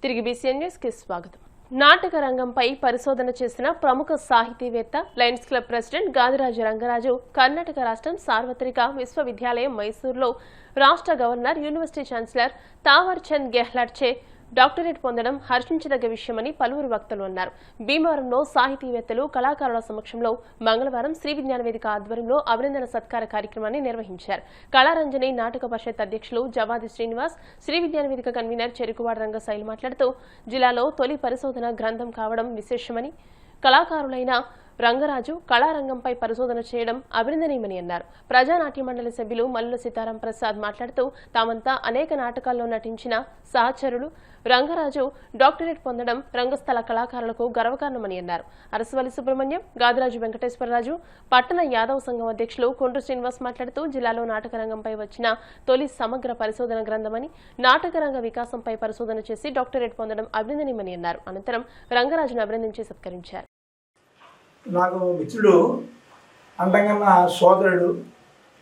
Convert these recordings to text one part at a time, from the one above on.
తిరిగి BCN news కి స్వాగతం. నాటక రంగంపై పరిశోధన చేసిన ప్రముఖ సాహితీవేత్త Lions Club president Gadiraju Rangaraju Karnataka రాష్ట్రం సార్వత్రిక విశ్వవిద్యాలయం మైసూరులో రాష్ట్ర governor university chancellor Thawar Chand Gehlot చే డాక్టరేట్ పొందడం హర్షించదగ్గ విషయమని పలువురు వక్తలు అన్నారు. భీమవరంలో సాహితీవేత్తలు కళాకారుల సమక్షంలో మంగళవారం శ్రీ విజ్ఞాన వేదిక ఆధ్వర్యంలో అభినందన సత్కార కార్యక్రమాన్ని నిర్వహించారు. కళారంజని నాటక పరిషత్ అధ్యక్షులు జవాది శ్రీనివాస్, శ్రీ విజ్ఞాన వేదిక కన్వీనర్ చెరుకువాడ రంగశైలి మాట్లాడుతూ జిల్లాలో తొలి పరిశోధన గ్రంథం కావడం విశేషమని, కళాకారులైన రంగరాజు కళారంగంపై పరిశోధన చేయడం అభినందనీయమని అన్నారు. ప్రజానాట్య మండలి సభ్యులు మల్లుల సీతారాం ప్రసాద్ మాట్లాడుతూ తామంతా అనేక నాటకాల్లో నటించిన సహచరులు రంగరాజు డాక్టరేట్ పొందడం రంగస్థల కళాకారులకు గర్వకారణమని అన్నారు. అరసవల్లి సుబ్రహ్మణ్యం, గాదిరాజు వెంకటేశ్వరరాజు, పట్టణ యాదవ సంఘం అధ్యక్షులు కొండ్రు శ్రీనివాస్ మాట్లాడుతూ జిల్లాలో నాటక రంగంపై వచ్చిన తొలి సమగ్ర పరిశోధన గ్రంథమని, నాటక రంగ వికాసంపై పరిశోధన చేసి డాక్టరేట్ పొందడం అభినందనీయమని అన్నారు. అనంతరం రంగరాజును అభినందించి సత్కరించారు. నాకు మిత్రుడు అంతకన్నా సోదరుడు,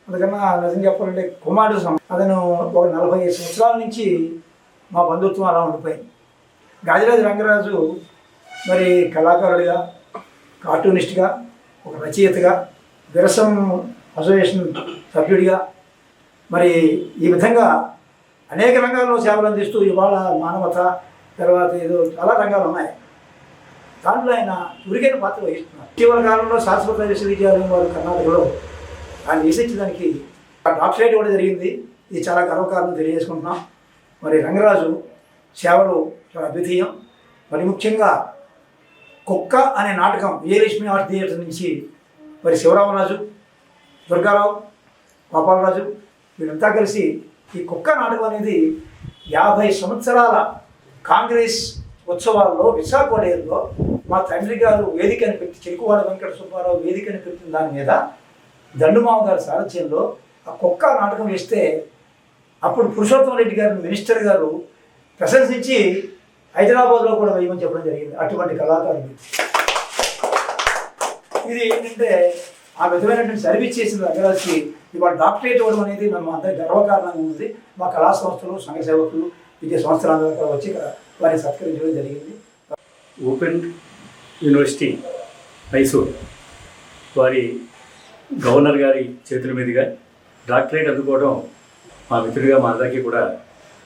అందుకన్నా నిజం చెప్పాలంటే కుమారుడు. అతను ఒక 45 సంవత్సరాల నుంచి మా బంధుత్వం అలా ఉండిపోయింది. గాదిరాజు రంగరాజు మరి కళాకారుడిగా, కార్టూనిస్ట్గా, ఒక రచయితగా, విరసం అసోసియేషన్ సభ్యుడిగా మరి ఈ విధంగా అనేక రంగాల్లో సేవలు అందిస్తూ ఇవాళ మానవత తర్వాత ఏదో చాలా రంగాలు ఉన్నాయి. దాంట్లో ఆయన ఉరికైన పాత్ర వహిస్తున్నారు. ఇటీవల కాలంలో శాశ్వత విశ్వవిద్యాలయం వారు కర్ణాటకలో ఆయన వేసించడానికి డాక్టరేట్ కూడా జరిగింది. ఇది చాలా గర్వకారణం తెలియజేసుకుంటున్నాం. మరి రంగరాజు సేవలు చాలా అద్వితీయం. మరి ముఖ్యంగా కుక్క అనే నాటకం విజయలక్ష్మి ఆర్ట్ థియేటర్ నుంచి మరి శివరామరాజు, దుర్గారావు, గోపాలరాజు వీళ్ళంతా కలిసి ఈ కుక్క నాటకం అనేది 50 సంవత్సరాల కాంగ్రెస్ ఉత్సవాల్లో విశాఖపట్నంలో మా తండ్రి గారు వేదికని పెట్టి, చెరుకువాడ వెంకట సుబ్బారావు వేదికని పెట్టిన దాని మీద దండుమావ గారి సారథ్యంలో ఆ కుక్క నాటకం వేస్తే అప్పుడు పురుషోత్తమ రెడ్డి గారు మినిస్టర్ గారు ప్రశంసించి హైదరాబాద్లో కూడా వేయమని చెప్పడం జరిగింది. అటువంటి కళాకారులు ఇది ఏంటంటే ఆ విధమైనటువంటి సర్వీస్ చేసిన రంగరాజుకి ఇవాళ డాక్టరేట్ ఇవ్వడం అనేది మేము అందరి గర్వకారణంగా ఉంది. మా కళా సంస్థలు, సంఘ సేవకులు, విద్యా సంస్థలందరూ వచ్చి వారిని సత్కరించడం జరిగింది. ఓపెన్ యూనివర్సిటీ మైసూర్ వారి గవర్నర్ గారి చేతుల మీదుగా డాక్టరేట్ అందుకోవడం మా మిత్రుడిగా మా అందరికీ కూడా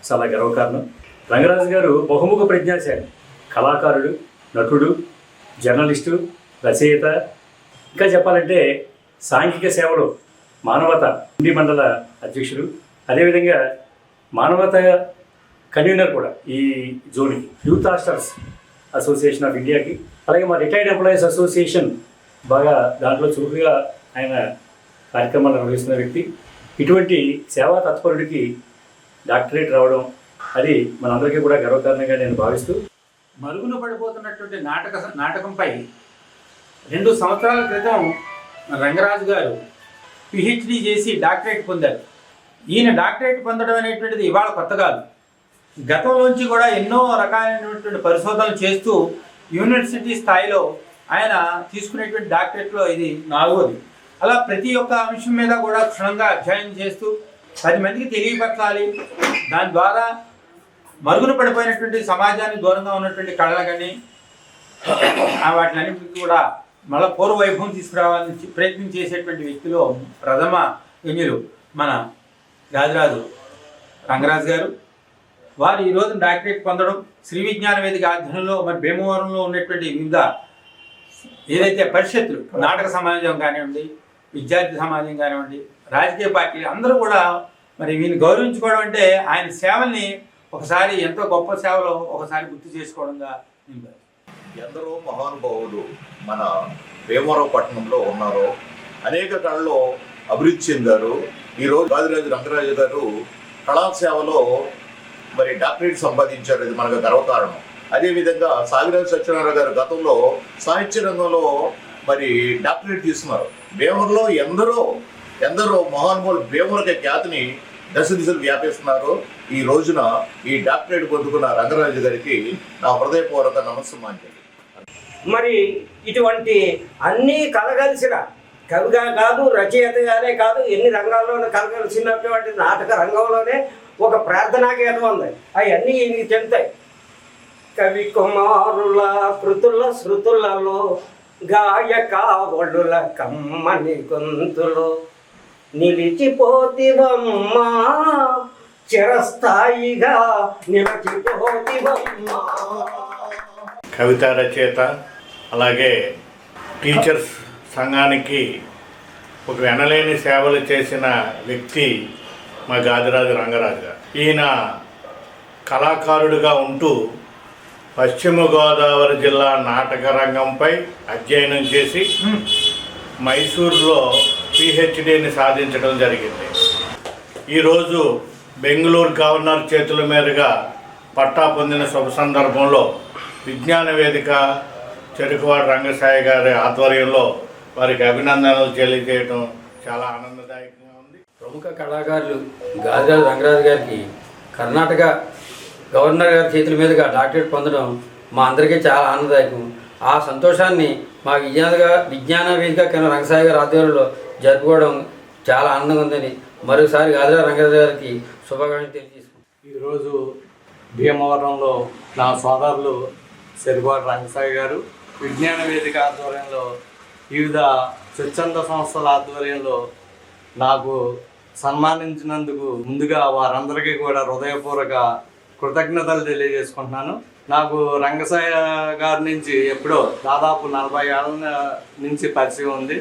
చాలా గర్వకారణం. రంగరాజు గారు బహుముఖ ప్రజ్ఞాశాలి, కళాకారుడు, నటుడు, జర్నలిస్టు, రచయిత, ఇంకా చెప్పాలంటే సాంఘిక సేవలు, మానవత హిందీ మండల అధ్యక్షుడు, అదేవిధంగా మానవత కన్వీనర్ కూడా ఈ జోన్కి, యూత్ హాస్టల్స్ అసోసియేషన్ ఆఫ్ ఇండియాకి, అలాగే మా రిటైర్డ్ ఎంప్లాయీస్ అసోసియేషన్ బాగా దాంట్లో చురుకుగా ఆయన కార్యక్రమాలు నిర్వహిస్తున్న వ్యక్తి. ఇటువంటి సేవా తత్పరుడికి డాక్టరేట్ రావడం అది మనందరికీ కూడా గర్వకారణంగా నేను భావిస్తూ, మరుగున పడిపోతున్నటువంటి నాటకంపై 2 సంవత్సరాల క్రితం రంగరాజు గారు పిహెచ్డి చేసి డాక్టరేట్ పొందారు. ఈయన డాక్టరేట్ పొందడం అనేటువంటిది ఇవాళ కొత్త కాదు. గతంలోంచి కూడా ఎన్నో రకాలైనటువంటి పరిశోధనలు చేస్తూ యూనివర్సిటీ స్థాయిలో ఆయన తీసుకునేటువంటి డాక్టరేట్లో ఇది 4వది. అలా ప్రతి ఒక్క అంశం మీద కూడా క్షుణ్ణంగా అధ్యయనం చేస్తూ 10 మందికి తెలియపరచాలి, దాని ద్వారా మరుగున పడిపోయినటువంటి సమాజానికి దూరంగా ఉన్నటువంటి కళలు కానీ వాటిలన్నింటికి కూడా మళ్ళీ పూర్వవైభవం తీసుకురావాలని ప్రయత్నం చేసేటువంటి వ్యక్తిలో ప్రథమ గణ్యులు మన గాదిరాజు రంగరాజు గారు. వారు ఈరోజు డాక్టరేట్ పొందడం శ్రీ విజ్ఞాన వేదిక ఆధ్వర్యంలో మరి భీమవరంలో ఉన్నటువంటి వివిధ ఏదైతే పరిషత్తులు, నాటక సమాజం కానివ్వండి, విద్యార్థి సమాజం కానివ్వండి, రాజకీయ పార్టీలు అందరూ కూడా మరి వీరిని గౌరవించుకోవడం అంటే ఆయన సేవల్ని ఒకసారి ఎంతో గొప్ప సేవలో ఒకసారి గుర్తు చేసుకోవడంగా నింపారు. ఎందరో మహానుభావులు మన భీమవరం పట్టణంలో ఉన్నారు. అనేక కళల్లో అభివృద్ధి చెందారు. ఈరోజు గాదిరాజు రంగరాజు గారు కళాసేవలో మరి డాక్టరేట్ సంపాదించారు. ఇది మనకు గర్వకారణం. అదేవిధంగా సాగిరాజు సత్యనారాయణ గారు గతంలో సాహిత్య రంగంలో మరి డాక్టరేట్ తీసుకున్నారు. భీమవరంలో ఎందరో మహానుభావులు భీమవరం ఖ్యాతిని దశ దిశలు వ్యాపిస్తున్నారు. ఈ రోజున ఈ డాక్టరేట్ పొందుకున్న రంగరాజు గారికి నా హృదయపూర్వక నమస్సుమాంజలి. మరి ఇటువంటి అన్నీ కలగలిసిన కవిగా కాదు, రచయితగానే కాదు, ఎన్ని రంగాల్లోనే కలగలిసినటువంటి నాటక రంగంలోనే ఒక ప్రార్థనా గీతం ఉంది. అవన్నీ ఈయనకి చెందుతాయి. కవి కుమారుల కృతుల శృతులలో గాయకావళుల కమ్మని గొంతులో నిలిచిపోతివమ్మా, చిరస్థాయిగా నిలిచిపోతివమ్మా. కవిత రచయిత, అలాగే టీచర్స్ సంఘానికి ఒక ఎనలేని సేవలు చేసిన వ్యక్తి మా గాదిరాజు రంగరాజు గారు. ఈయన కళాకారుడిగా ఉంటూ పశ్చిమ గోదావరి జిల్లా నాటక రంగంపై అధ్యయనం చేసి మైసూరులో పిహెచ్డిని సాధించడం జరిగింది. ఈరోజు బెంగళూరు గవర్నర్ చేతుల మీదుగా పట్టా పొందిన శుభ సందర్భంలో విజ్ఞాన వేదిక చెరుకువాడ రంగసాయి గారి ఆధ్వర్యంలో వారికి అభినందనలు తెలియజేయడం చాలా ఆనందదాయకంగా ఉంది. ప్రముఖ కళాకారులు గాదిరాజు రంగరాజు గారికి కర్ణాటక గవర్నర్ గారి చేతుల మీదుగా డాక్టరేట్ పొందడం మా అందరికీ చాలా ఆనందదాయకం. ఆ సంతోషాన్ని మా విజ్ఞాన వేదిక కేంద్ర రంగసాయి గారి ఆధ్వర్యంలో జరుపుకోవడం చాలా ఆనందంగా ఉందని మరోసారి గాదిరాజు రంగరాజు గారికి శుభాకాంక్షలు తెలియజేసుకుంటాం. ఈరోజు భీమవరంలో నా సోదరులు చెరుకువాడ రంగసాయి గారు విజ్ఞాన వేదిక ఆధ్వర్యంలో వివిధ స్వచ్ఛంద సంస్థల ఆధ్వర్యంలో నాకు సన్మానించినందుకు ముందుగా వారందరికీ కూడా హృదయపూర్వక కృతజ్ఞతలు తెలియజేసుకుంటున్నాను. నాకు రంగసాయి గారి నుంచి ఎప్పుడో దాదాపు 40 ఏళ్ళ నుంచి పరిచయం ఉంది.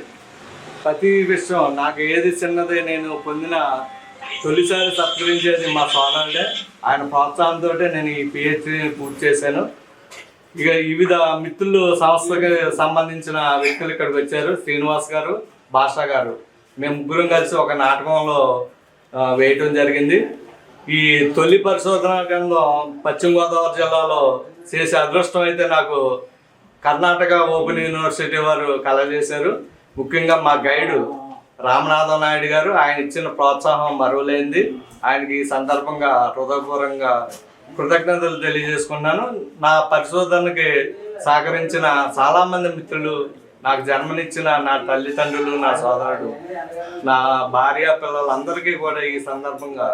ప్రతి విషయం నాకు ఏది చిన్నది నేను పొందిన తొలిసారి సత్కరించేది మా సోదరుడే. ఆయన ప్రోత్సాహంతో నేను ఈ పిహెచ్డిని పూర్తి చేశాను. ఇక వివిధ మిత్రులు సంస్థకి సంబంధించిన వ్యక్తులు ఇక్కడికి వచ్చారు. శ్రీనివాస్ గారు, భాషా గారు, మేము ముగ్గురం కలిసి ఒక నాటకంలో వేయటం జరిగింది. ఈ తొలి పరిశోధన కేంద్రం పశ్చిమ గోదావరి జిల్లాలో చేసే అదృష్టం అయితే నాకు కర్ణాటక ఓపెన్ యూనివర్సిటీ వారు కలగజేశారు. ముఖ్యంగా మా గైడు రామనాథం నాయుడు గారు, ఆయన ఇచ్చిన ప్రోత్సాహం మరువలేనిది. ఆయనకి ఈ సందర్భంగా హృదయపూర్వకంగా కృతజ్ఞతలు తెలియజేసుకున్నాను. నా పరిశోధనకి సహకరించిన చాలామంది మిత్రులు, నాకు జన్మనిచ్చిన నా తల్లిదండ్రులు, నా సోదరుడు, నా భార్య, పిల్లలందరికీ కూడా ఈ సందర్భంగా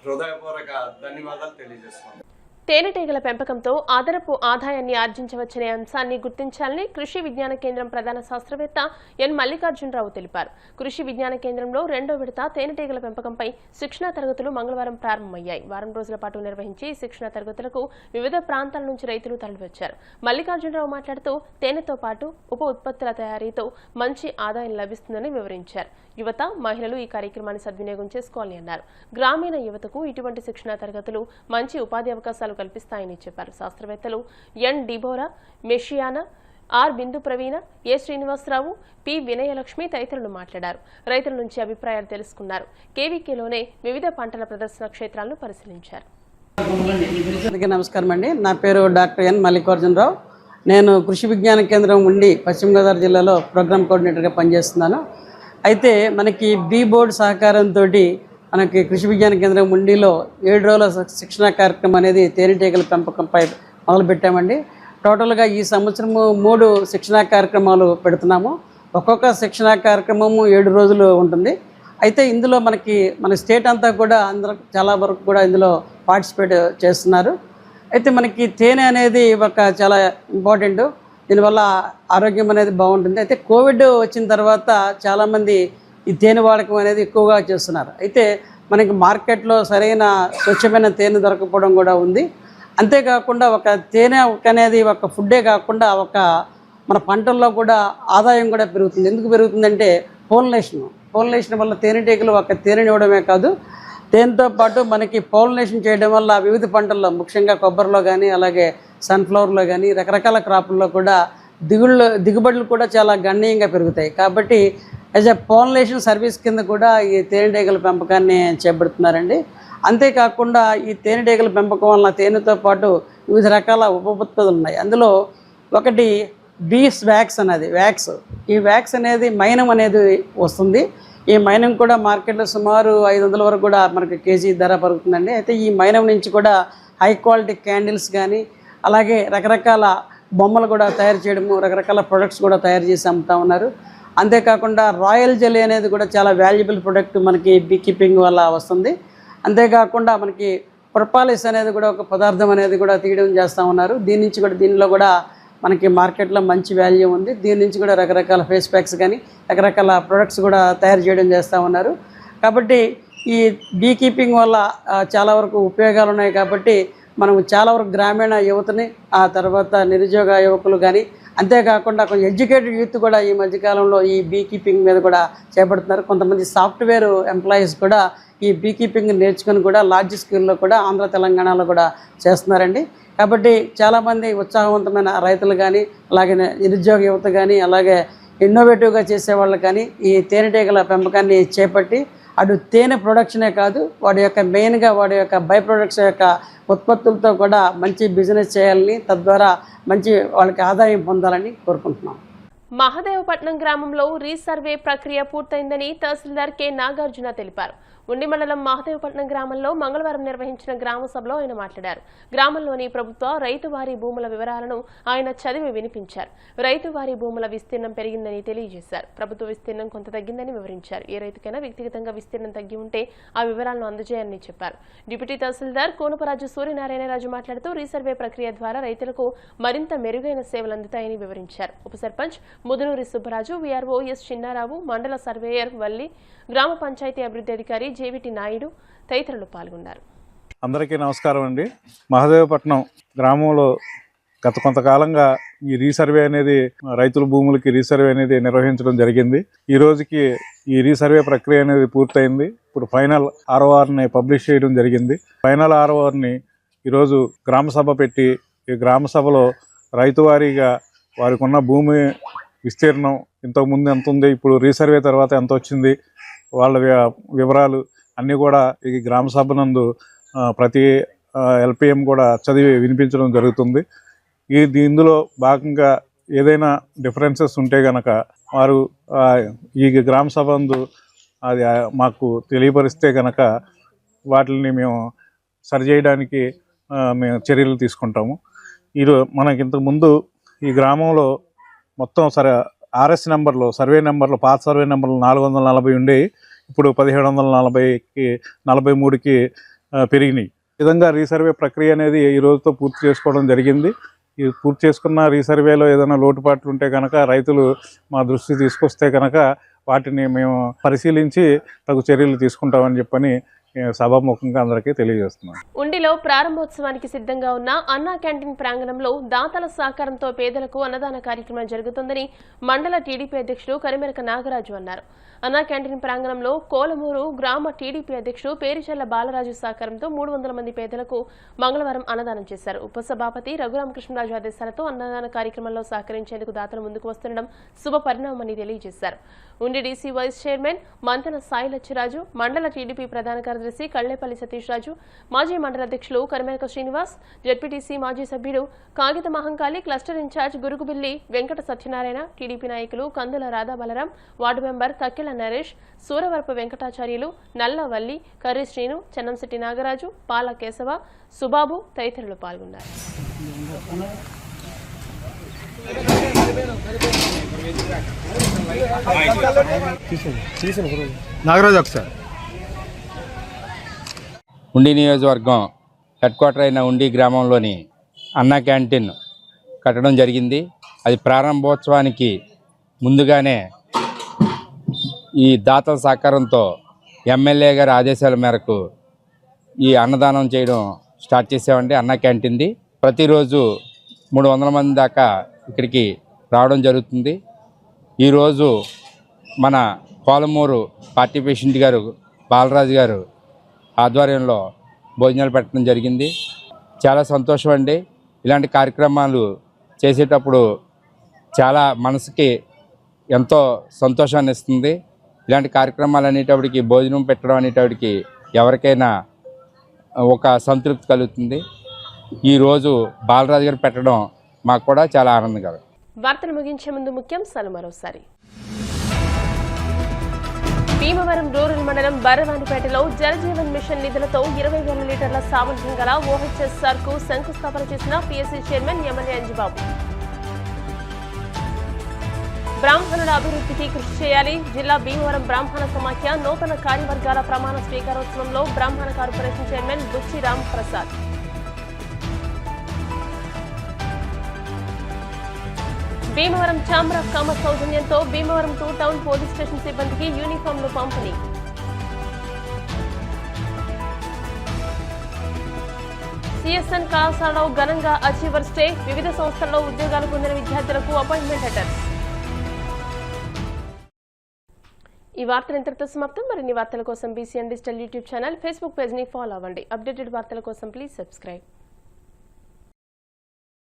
హృదయపూర్వక ధన్యవాదాలు తెలియజేస్తున్నాను. తేనెటీగల పెంపకంతో అదనపు ఆదాయాన్ని ఆర్జించవచ్చనే అంశాన్ని గుర్తించాలని కృషి విజ్ఞాన కేంద్రం ప్రధాన శాస్త్రవేత్త ఎన్ మల్లికార్జునరావు తెలిపారు. కృషి విజ్ఞాన కేంద్రంలో 2వ విడత తేనెటీగల పెంపకంపై శిక్షణా తరగతులు మంగళవారం ప్రారంభమయ్యాయి. వారం రోజుల పాటు నిర్వహించి శిక్షణా తరగతులకు వివిధ ప్రాంతాల నుంచి రైతులు తరలివచ్చారు. మల్లికార్జునరావు మాట్లాడుతూ తేనెతో పాటు ఉప ఉత్పత్తుల తయారీతో మంచి ఆదాయం లభిస్తుందని వివరించారు. యువత, మహిళలు ఈ కార్యక్రమాన్ని సద్వినియోగం చేసుకోవాలని అన్నారు. గ్రామీణ యువతకు ఇటువంటి శిక్షణా తరగతులు మంచి ఉపాధి అవకాశాలు కల్పిస్తాయని చెప్పారు. శాస్త్రవేత్తలు N Deborah, Meshiana, R Bindu Praveena, A Srinivasarao, P Vinayalakshmi తదితరులు మాట్లాడారు. రైతుల నుంచి అభిప్రాయాలు తెలుసుకున్నారు. కేవీకేలోనే వివిధ పంటల ప్రదర్శన క్షేత్రాలను పరిశీలించారు. నమస్కారం అండి. నా పేరు డాక్టర్ ఎన్ మల్లికార్జునరావు. నేను కృషి విజ్ఞాన కేంద్రం ఉండి పశ్చిమ గోదావరి జిల్లాలో ప్రోగ్రామ్ కోఆర్డినేటర్గా పనిచేస్తున్నాను. అయితే మనకి బీ బోర్డు సహకారంతో మనకి కృషి విజ్ఞాన కేంద్రం ఉండిలో 7 రోజుల శిక్షణా కార్యక్రమం అనేది తేనెటీగల పెంపకంపై మొదలుపెట్టామండి. టోటల్గా ఈ సంవత్సరము 3 శిక్షణా కార్యక్రమాలు పెడుతున్నాము. ఒక్కొక్క శిక్షణా కార్యక్రమము 7 రోజులు ఉంటుంది. అయితే ఇందులో మన స్టేట్ అంతా కూడా అందరూ చాలా వరకు కూడా ఇందులో పార్టిసిపేట్ చేస్తున్నారు. అయితే మనకి తేనె అనేది ఒక చాలా ఇంపార్టెంట్. దీనివల్ల ఆరోగ్యం అనేది బాగుంటుంది. అయితే కోవిడ్ వచ్చిన తర్వాత చాలామంది ఈ తేనె వాడకం అనేది ఎక్కువగా చేస్తున్నారు. అయితే మనకి మార్కెట్లో సరైన స్వచ్ఛమైన తేనె దొరకపోవడం కూడా ఉంది. అంతేకాకుండా ఒక తేనె అనేది ఒక ఫుడ్డే కాకుండా మన పంటల్లో కూడా ఆదాయం కూడా పెరుగుతుంది. ఎందుకు పెరుగుతుందంటే పోలినేషన్ వల్ల తేనెటీగలు ఒక తేనెనివ్వడమే కాదు, తేనెతో పాటు మనకి పోలినేషన్ చేయడం వల్ల వివిధ పంటల్లో, ముఖ్యంగా కొబ్బరిలో కానీ అలాగే సన్ఫ్లవర్లో కానీ రకరకాల క్రాపుల్లో కూడా దిగుబడులు కూడా చాలా గణనీయంగా పెరుగుతాయి. కాబట్టి యాజ్ ఎ పోలినేషన్ సర్వీస్ కింద కూడా ఈ తేనెటీగల పెంపకాన్ని చేపడుతున్నారండి. అంతేకాకుండా ఈ తేనెటీగల పెంపకం వల్ల తేనెతో పాటు వివిధ రకాల ఉప ఉత్పత్తులు ఉన్నాయి. అందులో ఒకటి బీస్ వ్యాక్స్ అనేది ఈ వ్యాక్స్ అనేది మైనం అనేది వస్తుంది. ఈ మైనం కూడా మార్కెట్లో సుమారు 500 వరకు కూడా మనకి కేజీ ధర పరుగుతుందండి. అయితే ఈ మైనం నుంచి కూడా హై క్వాలిటీ క్యాండిల్స్ కానీ అలాగే రకరకాల బొమ్మలు కూడా తయారు చేయడము, రకరకాల ప్రొడక్ట్స్ కూడా తయారు చేసి అమ్ముతూ ఉన్నారు. అంతేకాకుండా రాయల్ జెల్లీ అనేది కూడా చాలా వాల్యుబుల్ ప్రొడక్ట్ మనకి బీ కీపింగ్ వల్ల వస్తుంది. అంతేకాకుండా మనకి ప్రొపాలిస్ అనేది కూడా ఒక పదార్థం అనేది కూడా తీయడం చేస్తూ ఉన్నారు. దీనిలో కూడా మనకి మార్కెట్లో మంచి వాల్యూ ఉంది. దీని నుంచి కూడా రకరకాల ఫేస్ ప్యాక్స్ కానీ రకరకాల ప్రొడక్ట్స్ కూడా తయారు చేయడం చేస్తూ ఉన్నారు. కాబట్టి ఈ బీ కీపింగ్ వల్ల చాలా వరకు ఉపయోగాలు ఉన్నాయి. కాబట్టి మనం చాలా వరకు గ్రామీణ యువతని, ఆ తర్వాత నిరుద్యోగ యువకులు కానీ, అంతేకాకుండా కొంచెం ఎడ్యుకేటెడ్ యూత్ కూడా ఈ మధ్యకాలంలో ఈ బీ కీపింగ్ మీద కూడా చేపడుతున్నారు. కొంతమంది సాఫ్ట్వేర్ ఎంప్లాయీస్ కూడా ఈ బీ కీపింగ్ నేర్చుకొని కూడా లార్జ్ స్కేల్లో కూడా ఆంధ్ర తెలంగాణలో కూడా చేస్తున్నారండి. కాబట్టి చాలామంది ఉత్సాహవంతమైన రైతులు కానీ, అలాగే నిరుద్యోగ యువత కానీ, అలాగే ఇన్నోవేటివ్గా చేసేవాళ్ళు కానీ ఈ తేనెటీగల పెంపకాన్ని చేపట్టి అటు తేనె ప్రొడక్షనే కాదు, వాడి యొక్క మెయిన్గా వాడి యొక్క బై ప్రొడక్ట్స్ యొక్క ఉత్పత్తులతో కూడా మంచి బిజినెస్ చేయాలని, తద్వారా మంచి వాళ్ళకి ఆదాయం పొందాలని కోరుకుంటున్నాం. మహదేవపట్నం గ్రామంలో రీసర్వే ప్రక్రియ పూర్తయిందని తహసీల్దార్ కె నాగార్జున తెలిపారు. ఉండి మండలం మహదేవపట్నం గ్రామంలో మంగళవారం నిర్వహించిన గ్రామ సభలో ఆయన మాట్లాడారు. గ్రామంలోని ప్రభుత్వ రైతువారీ భూముల వివరాలను ఆయన చదివి వినిపించారు. రైతువారీ భూముల విస్తీర్ణం పెరిగిందని తెలియజేశారు. ప్రభుత్వ విస్తీర్ణం కొంత తగ్గిందని వివరించారు. ఏ రైతుకైనా వ్యక్తిగతంగా విస్తీర్ణం తగ్గి ఉంటే ఆ వివరాలను అందజేయాలని చెప్పారు. డిప్యూటీ తహసీల్దార్ కోనపరాజు సూర్యనారాయణరాజు మాట్లాడుతూ రీసర్వే ప్రక్రియ ద్వారా రైతులకు మరింత మెరుగైన సేవలు అందుతాయని వివరించారు. ఉప సర్పంచ్ ముదునూరి సుబ్బరాజు, వీఆర్ఓ ఎస్ చిన్నారావు, మండల సర్వేయర్ వల్లి, గ్రామ పంచాయతీ అభివృద్ధి అధికారి జేవిటి నాయుడు తదితరులు పాల్గొన్నారు. అందరికీ నమస్కారం అండి. మహదేవపట్నం గ్రామంలో గత కొంతకాలంగా ఈ రీసర్వే అనేది రైతుల భూములకి రీసర్వే అనేది నిర్వహించడం జరిగింది. ఈ రోజుకి ఈ రీసర్వే ప్రక్రియ అనేది పూర్తయింది. ఇప్పుడు ఫైనల్ RORని పబ్లిష్ చేయడం జరిగింది. ఫైనల్ RORని ఈరోజు గ్రామ సభ పెట్టి, ఈ గ్రామ సభలో రైతువారీగా వారికి ఉన్న భూమి విస్తీర్ణం ఇంతకుముందు ఎంత ఉంది, ఇప్పుడు రీసర్వే తర్వాత ఎంత వచ్చింది, వాళ్ళ వివరాలు అన్నీ కూడా ఈ గ్రామ సభ నందు ప్రతి LPM కూడా చదివి వినిపించడం జరుగుతుంది. ఇందులో భాగంగా ఏదైనా డిఫరెన్సెస్ ఉంటే కనుక వారు ఈ గ్రామ సభ నందు అది మాకు తెలియపరిస్తే కనుక వాటిని మేము సరిచేయడానికి మేము చర్యలు తీసుకుంటాము. మనకి ఇంతకుముందు ఈ గ్రామంలో మొత్తం RS నెంబర్లు, సర్వే నెంబర్లు, పాత సర్వే నెంబర్లు 440 ఉండేవి. ఇప్పుడు 1740కి 43కి పెరిగినాయి. ఈ విధంగా రీసర్వే ప్రక్రియ అనేది ఈ రోజుతో పూర్తి చేసుకోవడం జరిగింది. ఈ పూర్తి చేసుకున్న రీసర్వేలో ఏదైనా లోటుపాట్లు ఉంటే కనుక రైతులు మా దృష్టి తీసుకొస్తే కనుక వాటిని మేము పరిశీలించి తగు చర్యలు తీసుకుంటామని చెప్పని సభాముఖంగా అందరికీ తెలియజేస్తున్నాం. ఉండిలో ప్రారంభోత్సవానికి సిద్ధంగా ఉన్న అన్నా క్యాంటీన్ ప్రాంగణంలో దాతల సహకారంతో పేదలకు అన్నదాన కార్యక్రమం జరుగుతుందని మండల టీడీపీ అధ్యక్షుడు కరిమెరక నాగరాజు అన్నారు. అన్నా క్యాంటీన్ ప్రాంగణంలో కోలమూరు గ్రామ టీడీపీ అధ్యక్షుడు పేరిచెల్ల బాలరాజు సహకారంతో 300 మంది పేదలకు మంగళవారం అన్నదానం చేశారు. ఉపసభాపతి రఘురామకృష్ణరాజు ఆదేశాలతో అన్నదాన కార్యక్రమంలో సహకరించేందుకు దాతలు ముందుకు వస్తుండడం శుభ పరిణామని తెలియజేశారు. Undi DC vice chairman Manthana Sai Lachiraju, మండల టీడీపీ ప్రధాన కార్యదర్శి కళ్లేపల్లి సతీష్ రాజు, మాజీ మండల అధ్యక్షులు కరిమెరక శ్రీనివాస్, జెడ్పీటీసీ మాజీ సభ్యుడు Kagitha Mahankali, cluster in charge Gurugubilli Venkata Satyanarayana, TDP నాయకులు కందుల రాధా బలరాం, వార్డు మెంబర్ తక్కెల నరేష్, సూరవరపు వెంకటాచార్యులు, నల్లవల్లి, కర్రీ శ్రీను, చెన్నంశెట్టి నాగరాజు, పాల కేశవ, సుబాబు తదితరులు పాల్గొన్నారు. ఉండి నియోజకవర్గం హెడ్ క్వార్టర్ అయిన ఉండి గ్రామంలోని అన్నా క్యాంటీన్ కట్టడం జరిగింది. అది ప్రారంభోత్సవానికి ముందుగానే ఈ దాతల సహకారంతో ఎమ్మెల్యే గారి ఆదేశాల మేరకు ఈ అన్నదానం చేయడం స్టార్ట్ చేసామండి. అన్నా క్యాంటీన్ది ప్రతిరోజు 300 మంది దాకా ఇక్కడికి రావడం జరుగుతుంది. ఈరోజు మన కోలమూరు పార్టీ ప్రెసిడెంట్ గారు బాలరాజు గారు ఆధ్వర్యంలో భోజనాలు పెట్టడం జరిగింది. చాలా సంతోషం అండి. ఇలాంటి కార్యక్రమాలు చేసేటప్పుడు చాలా మనసుకి ఎంతో సంతోషాన్ని ఇస్తుంది. ఇలాంటి కార్యక్రమాలు అనేటప్పటికి భోజనం పెట్టడం అనేటప్పటికి ఎవరికైనా ఒక సంతృప్తి కలుగుతుంది. ఈరోజు బాలరాజు గారు పెట్టడం మాకు కూడా చాలా ఆనందకరం. వార్తలు ముగించే ముందు ముఖ్యాంశాలు మరోసారి. భీమవరం రూరల్ మండలం బర్రవానిపేటలో జలజీవన్ మిషన్ నిధులతో 20,000 లీటర్ల సామర్థ్యం గల OHSR కు శంకుస్థాపన చేసిన PSC చైర్మన్ ఎమ్మెల్యే అంజిబాబు. బ్రాహ్మణుల అభివృద్ధికి కృషి చేయాలి. జిల్లా భీమవరం బ్రాహ్మణ సమాఖ్య నూతన కార్యవర్గాల ప్రమాణ స్వీకారోత్సవంలో బ్రాహ్మణ corporation chairman Buchi Ram Prasad. Bhimavaram chamber of commerce సౌజన్యంతో భీమవరం 2 టౌన్ పోలీస్ స్టేషన్ సిబ్బందికి యూనిఫామ్లు పంపిణీ. సిఎస్ఎన్ కళాశాలలో ఘనంగా అచీవర్స్ డే. వివిధ సంస్థల్లో ఉద్యోగాలు పొందిన విద్యార్థులకు అపాయింట్మెంట్ లెటర్స్. ఈ వార్తలు ఇంతటితో సమాప్తం. మరిన్ని వార్తల కోసం BCN digital YouTube channel, Facebook page ని ఫాలో అవ్వండి. అప్డేటెడ్ వార్తల కోసం ప్లీజ్ సబ్స్క్రైబ్.